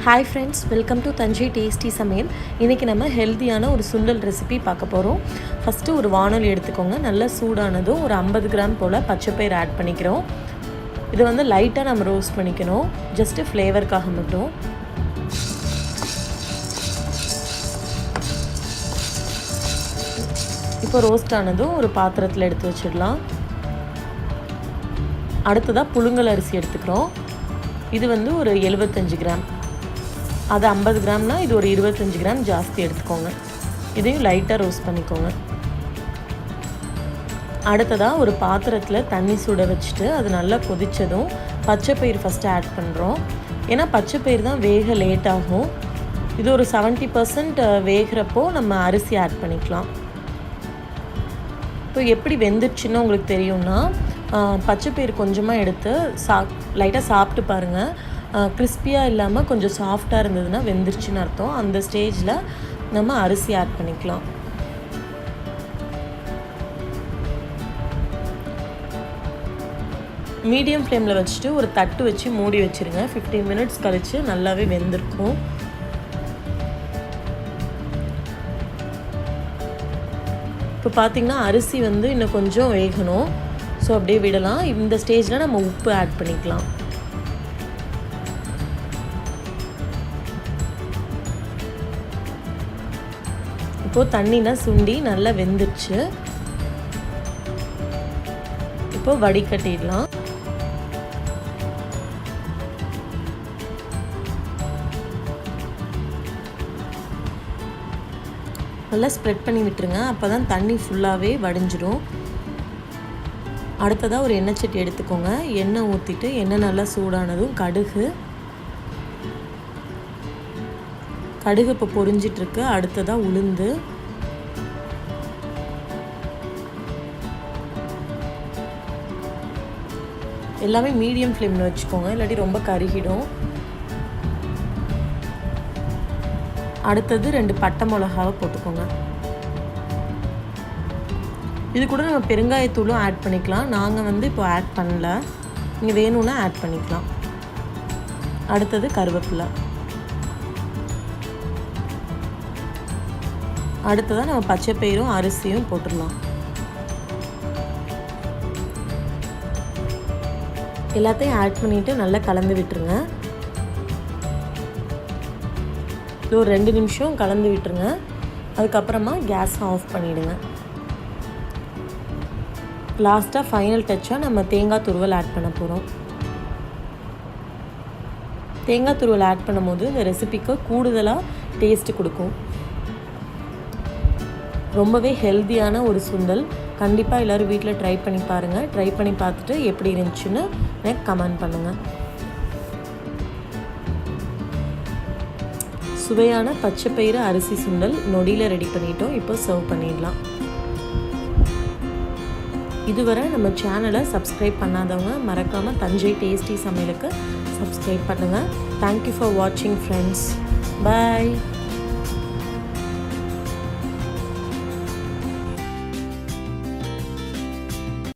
Hi friends, welcome to Tanjai Tasty சமையல். இன்னைக்கு நம்ம ஹெல்தியான ஒரு சுண்டல் ரெசிபி பார்க்க போறோம். ஃபர்ஸ்ட் ஒரு வாணலி எடுத்துக்கோங்க. நல்லா சூடானதும் ஒரு 50 கிராம் போல பச்சை பயிறு ஆட் பண்ணிக்கிறோம். இது வந்து லைட்டா நம்ம ரோஸ்ட் பண்ணிக்கணும். ஜஸ்ட் ஃப்ளேவர்க்காக மட்டும். இப்போ ரோஸ்ட் ஆனதும் ஒரு பாத்திரத்தில் எடுத்து வச்சிடலாம். அடுத்ததாக புழுங்கல் அரிசி எடுத்துக்கிறோம். இது வந்து ஒரு 75 கிராம். அது 50 கிராம்னா இது ஒரு 25 கிராம் ஜாஸ்தி எடுத்துக்கோங்க. இதையும் லைட்டாக ரோஸ்ட் பண்ணிக்கோங்க. அடுத்ததாக ஒரு பாத்திரத்தில் தண்ணி சுட வச்சுட்டு அது நல்லா கொதித்ததும் பச்சை பயிர் ஃபஸ்ட்டு ஆட் பண்ணுறோம். ஏன்னா பச்சை பயிர் தான் வேக லேட் ஆகும். இது ஒரு 70% வேகிறப்போ நம்ம அரிசி ஆட் பண்ணிக்கலாம். இப்போ எப்படி வெந்துடுச்சுன்னு உங்களுக்கு தெரியும்னா பச்சை பயிர் கொஞ்சமாக எடுத்து லைட்டாக சாப்பிட்டு பாருங்கள். கிறிஸ்பியாக இல்லாமல் கொஞ்சம் சாஃப்டாக இருந்ததுன்னா வெந்துருச்சுன்னு அர்த்தம். அந்த ஸ்டேஜில் நம்ம அரிசி ஆட் பண்ணிக்கலாம். மீடியம் ஃப்ளேமில் வச்சுட்டு ஒரு தட்டு வச்சு மூடி வச்சுருங்க. 15 மினிட்ஸ் கழித்து நல்லாவே வெந்திருக்கும். இப்போ பார்த்திங்கன்னா அரிசி வந்து இன்னும் கொஞ்சம் வேகணும். ஸோ அப்படியே விடலாம். இந்த ஸ்டேஜில் நம்ம உப்பு ஆட் பண்ணிக்கலாம். இப்போது தண்ணிலாம் சுண்டி நல்லா வெந்துடுச்சு. இப்போது வடிகட்டிடலாம். நல்லா ஸ்ப்ரெட் பண்ணி விட்டுருங்க. அப்போ தான் தண்ணி ஃபுல்லாகவே வடிஞ்சிடும். அடுத்ததாக ஒரு எண்ணெய் சட்டி எடுத்துக்கோங்க. எண்ணெய் ஊற்றிட்டு எண்ணெய் நல்லா சூடானதும் கடுகு இப்போ பொரிஞ்சிட்ருக்கு. அடுத்ததாக உளுந்து, எல்லாமே மீடியம் ஃப்ளேமில் வச்சுக்கோங்க, இல்லாட்டி ரொம்ப கருகிடும். அடுத்தது 2 பட்டை மிளகாவை போட்டுக்கோங்க. இது கூட நம்ம பெருங்காயத்தூளும் ஆட் பண்ணிக்கலாம். நாங்கள் வந்து இப்போ ஆட் பண்ணல. நீங்கள் வேணும்னா ஆட் பண்ணிக்கலாம். அடுத்தது கருவேப்பிலை. அடுத்ததாக நம்ம பச்சை பயிரும் அரிசியும் போட்டுடலாம். எல்லாத்தையும் ஆட் பண்ணிவிட்டு நல்லா கலந்து விட்டுருங்க. இது ஒரு 2 நிமிஷம் கலந்து விட்டுருங்க. அதுக்கப்புறமா கேஸ் ஆஃப் பண்ணிவிடுங்க. லாஸ்ட்டாக ஃபைனல் டச்சாக நம்ம தேங்காய் துருவல் ஆட் பண்ண போகிறோம். தேங்காய் துருவல் ஆட் பண்ணும்போது இந்த ரெசிபிக்கு கூடுதலாக டேஸ்ட்டு கொடுக்கும். ரொம்பவே ஹெல்த்தியான ஒரு சுண்டல். கண்டிப்பாக எல்லோரும் வீட்டில் ட்ரை பண்ணி பாருங்கள். ட்ரை பண்ணி பார்த்துட்டு எப்படி இருந்துச்சுன்னு எனக்கு கமெண்ட் பண்ணுங்கள். சுவையான பச்சை பயிறு அரிசி சுண்டல் நொடியில் ரெடி பண்ணிட்டோம். இப்போ சர்வ் பண்ணிடலாம். இதுவரை நம்ம சேனலை சப்ஸ்கிரைப் பண்ணாதவங்க மறக்காமல் தஞ்சை டேஸ்டி சமையலுக்கு சப்ஸ்கிரைப் பண்ணுங்கள். தேங்க்யூ ஃபார் வாட்சிங் ஃப்ரெண்ட்ஸ். பாய்.